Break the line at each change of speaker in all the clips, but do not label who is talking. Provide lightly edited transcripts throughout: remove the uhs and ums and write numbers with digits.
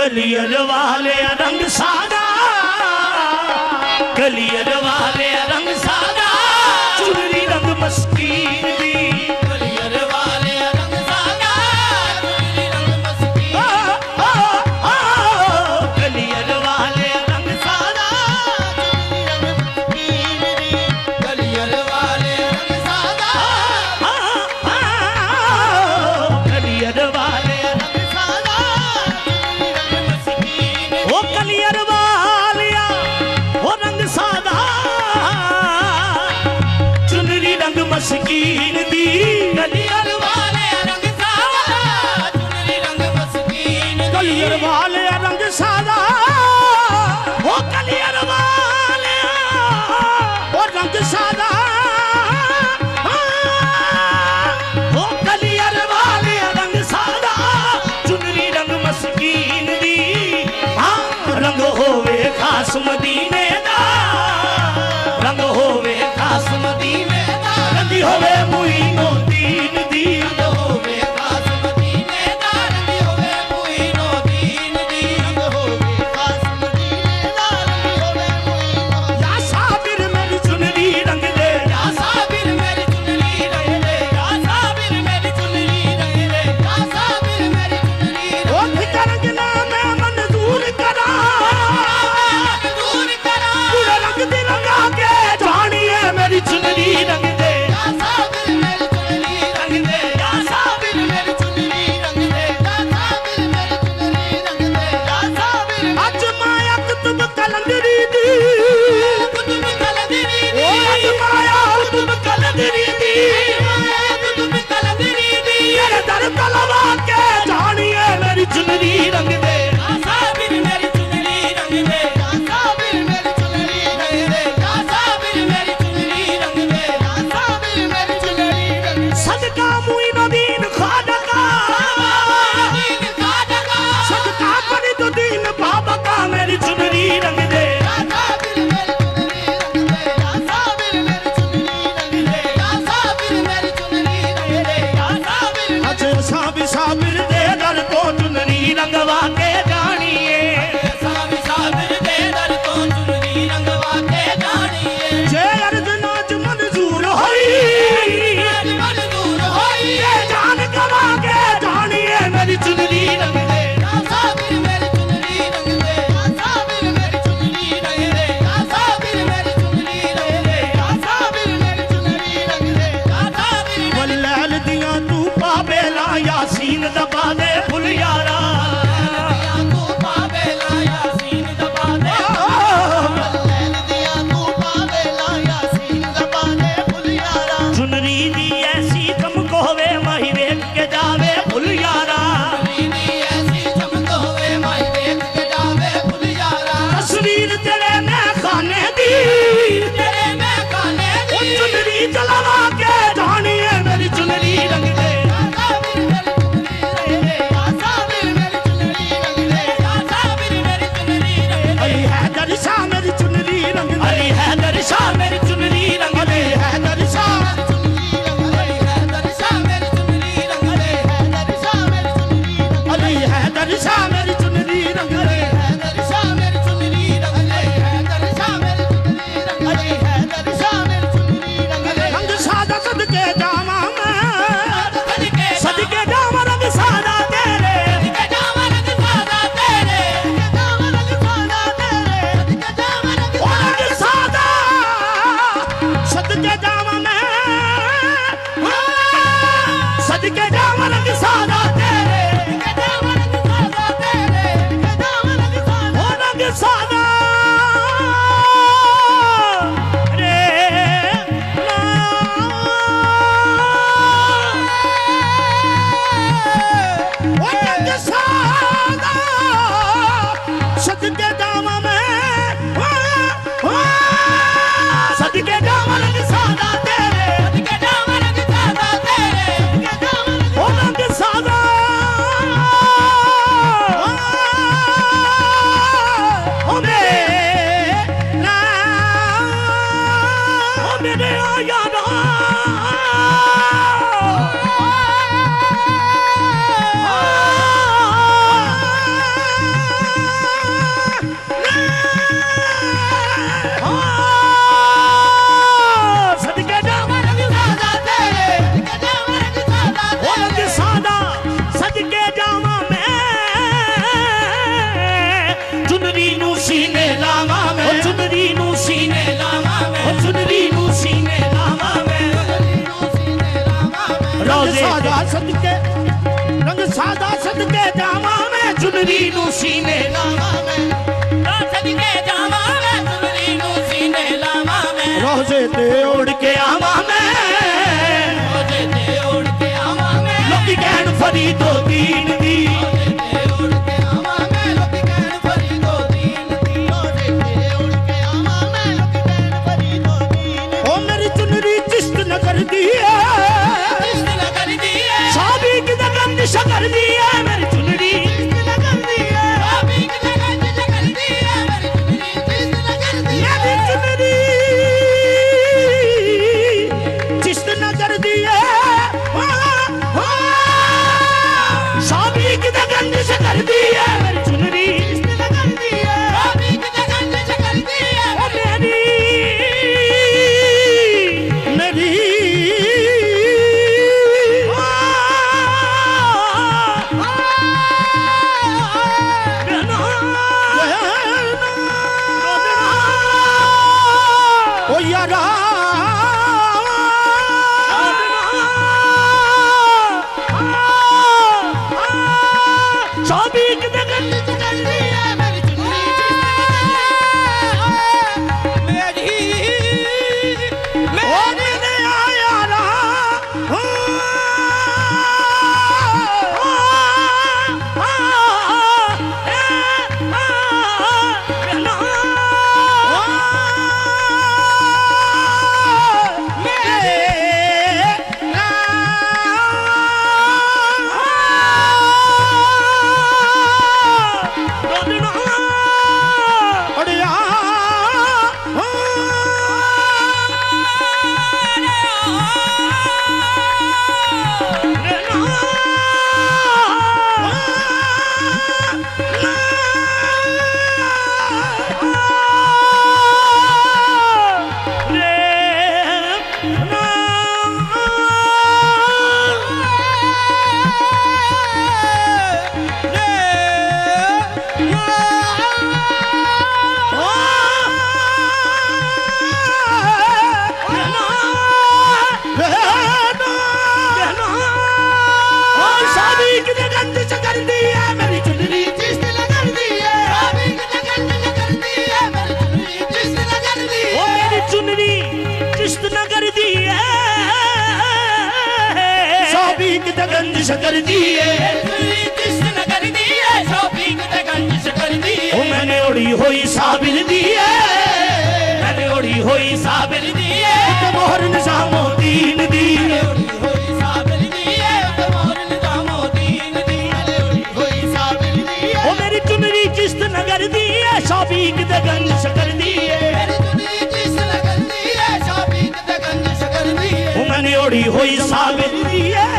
कलियर वाले रंग सादा, कलियर वाले रंग सादा, चुनरी रंग मस्कीन दी। कलियर वाले रंग सादा, चुनरी रंग मस्कीन। कलियर वाले रंग सादा, चुनरी रंग मस्कीन दी। कलियर वाले रंग सादा, कलियर वाले रंग सादा, चुनरी रंग मस्कीन। ओ कलियर वालिया ओ रंग सादा, चुनरी रंग मस्कीन दी। कलियर वाले रंग सादा, चुनरी रंग मस्कीन। कलियर वाले रंग सादा, ओ कलियर वाले ओ रंग सादा, ओ कलियर वाले रंग सादा, चुनरी रंग मस्कीन दी। हाँ रंग होवे खास मदीने दा, रंग होवे खास मदीने दा, रंगी होवे मुईनो दीन दी। रंग होवे खास मदीने दा, रंगी होवे मुईनो दीन दी। रंग होवे खास मदीने दा, रंगी होवे मुईनो। या साबिर मेरी चुनरी रंग दे, या साबिर मेरी चुनरी रंग दे, या साबिर मेरी चुनरी रंग दे, या साबिर मेरी चुनरी रंग दे। ओ रंग ना मैं मंजूर करा, मंजूर करा, पूरे रंग दी रंगा के जानिए मेरी चुनरी रंग दे। या साबिर मेरी चुनरी रंग दे, या साबिर मेरी चुनरी रंग दे, या साबिर मेरी चुनरी रंग दे, या साबिर। अज माया कुतुब कलंदरी दी, कुतुब कलंदरी दी। ओ अज माया कुतुब कलंदरी दी, माया कुतुब कलंदरी दी। तेरे दर तलवा के जानिए मेरी चुनरी रंग दे। या साबिर मेरी चुनरी रंग दे, या साबिर मेरी चुनरी रंग दे, या साबिर मेरी चुनरी रंग दे, या साबिर मेरी चुनरी रंग दे। सदका मुईनुद्दीन ख्वाजा का, सदका फरीदुद्दीन बाबा का मेरी चुनरी रंग दे। या साबिर मेरी चुनरी रंग दे, या साबिर मेरी चुनरी रंग दे, या साबिर मेरी चुनरी रंग दे, या साबिर। अच्छा साबिर साबिर दे दर तो चुनरी रंगवा के जानिए, साबिर साबिर दे दर तो चुनरी रंगवा के जानिए। जे अर्ज नाज मंजूर होई, मंजूर होई, ये जान गवा के जानिए मेरी चुनरी रंग दे। या साबिर मेरी चुनरी रंग दे, या साबिर मेरी चुनरी रंग दे, या साबिर मेरी चुनरी रंग दे, या साबिर मेरी चुनरी रंग दे, या साबिर। वल्लैल दियां तू पाबेला यासीन दबा दे फुल यारा, तू पाबेला यासीन दबा दे। वल्लैल दियां तू पाबेला यासीन दबा दे फुल यारा। चुनरी दी ऐसी चमक होवे माही वेख के जावे फुल यारा, चुनरी दी ऐसी चमक होवे माही वेख के जावे फुल यारा। तस्वीर तेरे मैं खाने दी, तेरे मैं खाने दी। ओ चुनरी जलवा के जानिए मेरी चुनरी रंग दे। या साबिर मेरी चुनरी रंग दे, या साबिर मेरी चुनरी रंग दे, या साबिर मेरी चुनरी रंग दे। अली हैदर शाह मेरी चुनरी रंग दे, अली हैदर शाह मेरी चुनरी रंग दे, हैदर शाह मेरी चुनरी रंग दे, हैदर शाह मेरी चुनरी रंग दे, हैदर शाह मेरी चुनरी रंग दे। अली हैदर शाह मेरी चुनरी रंग दे, हैदर शाह मेरी चुनरी रंग दे, हैदर शाह मेरी चुनरी रंग दे, हैदर शाह मेरी चुनरी रंग दे। रंग सादा सदके जावा मैं, सदके जावा रंग सादा तेरे, सदके जावा रंग सादा तेरे, सदके जावा रंग सादा तेरे, सदके जावा रंग सादा, सदके जावा मैं, सदके जावा रंग सादा तेरे, सदके जावा रंग सादा तेरे, सदके जावा रंग सादा, ओ रंग सादा रे ना। ओ रंग सादा सदके जावा मैं, सदके जावा रंग सादा तेरे, सदके जावा रंग सादा तेरे, सदके जावा रंग। ओ रंग सादा ओ मेरा, ओ मेरे यारा। सादा सदके रंग सादा सदके जावा मैं चुनरी नू सीने लावा मैं
सदके जावा मैं चुनरी नू सीने लावा मैं
रोजे ते उड़ के आवा मैं
रोजे ते उड़ के आवा मैं
लोकी कहन फरीदो दीन दी
रोजे ते उड़ के आवा मैं लोकी कहन फरीदो दीन दी रोजे ते उड़ के आवा मैं लोकी कहन फरीदो दीन
ओ मेरी चुनरी चिश्त न कर दी है
चिश्त न कर दी है
शादी की गंदिश कर दी है मेरी चुनरी
चिश्त न कर दी है शादी की गंदिश कर दी है मेरी चुनरी चिश्त न कर दी है
मेरी चुनरी चिश्त न कर दी है शादी की गंदिश कर दी है मेरी चुनरी
चिश्त न कर दी है शादी की गंदिश कर दी है
ओ मेरी गंदिश कर दी है
चिश्त न कर दी है शॉपिंग ते गंदिश कर दी है
ओ मैंने ओढ़ी हुई साबिर दी है मैंने ओढ़ी हुई साबिर दी है तो मोहर निजामो दीन दी
ओढ़ी हुई साबिर दी है तो मोहर निजामो दीन दी ओढ़ी हुई साबिर दी है
ओ मेरी चुनरी चिश्त न कर दी है शॉपिंग ते गंदिश कर दी है
मेरी चुनरी चिश्त न कर दी है शॉपिंग ते गंदिश कर दी है
ओ मैंने ओढ़ी हुई साबिर दी है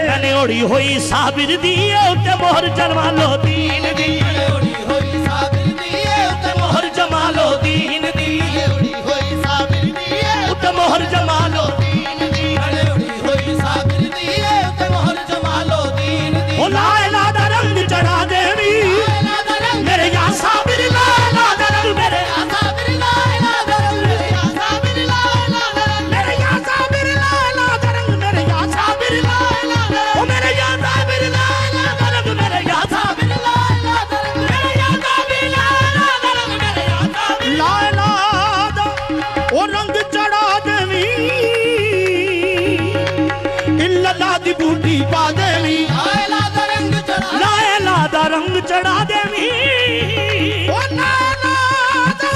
मैंने ओढ़ी हुई साबिर दी है उते मोहर जमालो दीन दी
ओढ़ी हुई साबिर दी है
उते मोहर जमालो दीन दी
ओढ़ी हुई साबिर दी है
उते मोहर जमालो
दीन दी ओढ़ी हुई साबिर दी है उते मोहर जमालो दीन दी
ओ लाला दा रंग चढ़ा देवी मेरे या साबिर लाला दा रंग मेरे या साबिर लाला दा रंग मेरे या साबिर लाला दा रंग मेरे या साबिर लाला दा रंग मेरे या साबिर लाला ओ मेरे या साबिर लाला दा रंग मेरे या साबिर लाला दा रंग मेरे या साबिर लाला दा रंग मेरे या साबिर लाला दा ओ रंग चढ़ा देवी इल्ला दी बूटी पा देवी
लाला दा रंग चढ़ा
लाला दा रंग चढ़ा देवी ओ लाला दा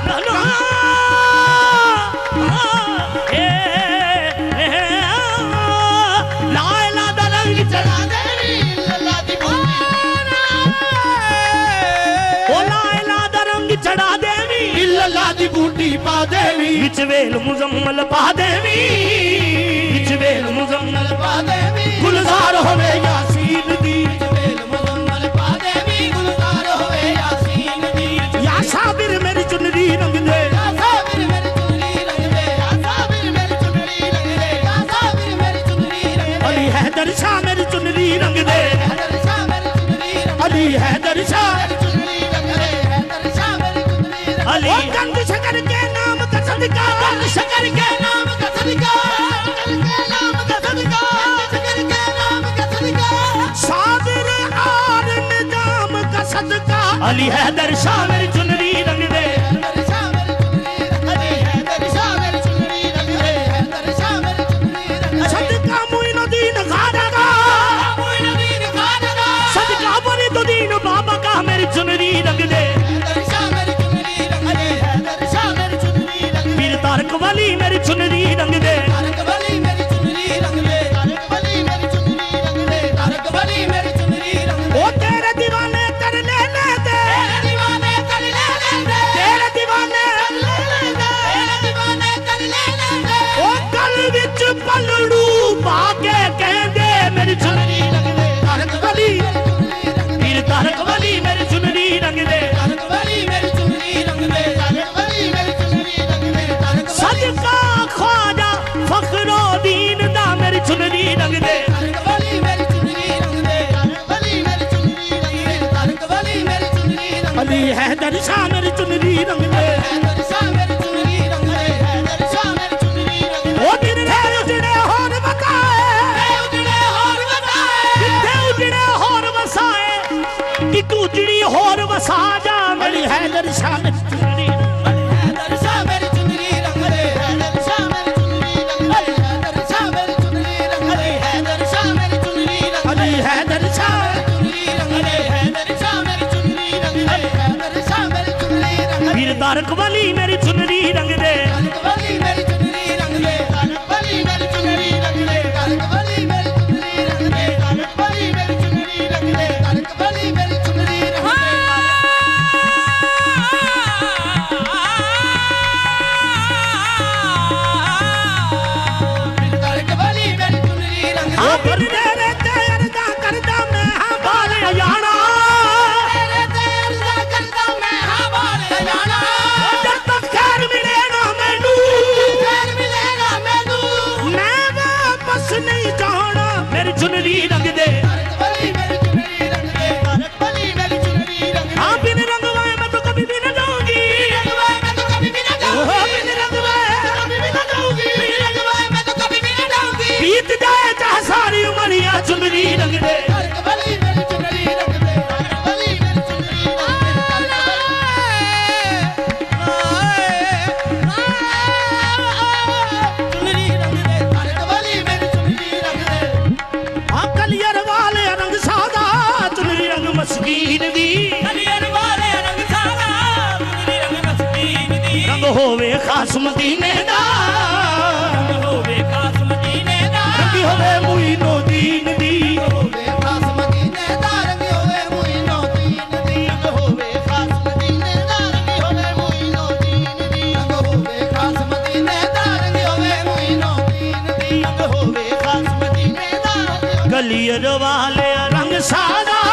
लाला लाला दा रंग चढ़ा देवी
लाला दी बूटी
ओ लाला दा रंग चढ़ा देवी इल्ला दी बूटी पा देवी विच वेल मुजम्मल पा देवी विच वेल मुजम्मल
पा देवी
गुलजार होवे यासीन दी
बेल मुजम्मल पा देवी गुलजार होवे यासीन दी
या साबिर मेरी चुनरी रंग दे
या साबिर मेरी चुनरी रंग दे या साबिर मेरी चुनरी रंग दे या साबिर मेरी चुनरी रंग दे
अली हैदर शाह मेरी चुनरी रंग दे
हैदर शाह मेरी चुनरी रंग
अली हैदर शाह
मेरी चुनरी रंग दे हैदर शाह मेरी चुनरी रंग
अली गंद शकर के नाम का सदका
शकर के नाम का सदका शकर के नाम
अली हैदर शाह मेरी चुनरी रंग दे सदका मोइनुद्दीन खाजा का सदका फरीदुद्दीन बाबा का मेरी चुनरी रंग दे पीर तारक वली मेरी चुनरी रंग दे ओ तेरे दीवाने कर ले दे तेरे दीवाने ओ गल विच पलड़ू पा के कहंदे मेरी चुनरी रंग दे तारक वली पीर तारक वली मेरी चुनरी रंग दे सदका ख्वाजा फखरुद्दीन दा मेरी चुनरी रंग दे अली हैदर शाह मेरी चुनरी रंग दे ओ दिन रे उजड़े होर बताए किथे उजड़े होर वसाए कि तू उजड़ी होर वसा जा मेरी हैदर शाह मेरी चुनरी अली हैदर शाह पीर तारक वली मेरी चुनरी रंग दे चुनरी रंग दे हाँ बिन रंगवाए मैं तो कभी भी न जाऊंगी बीत जाए चाहे सारी उमरिया चुनरी रंग दे रंग होवे खास मदीने दा रंग होवे मोइनुद्दीन दी गलियर वाले रंग सादा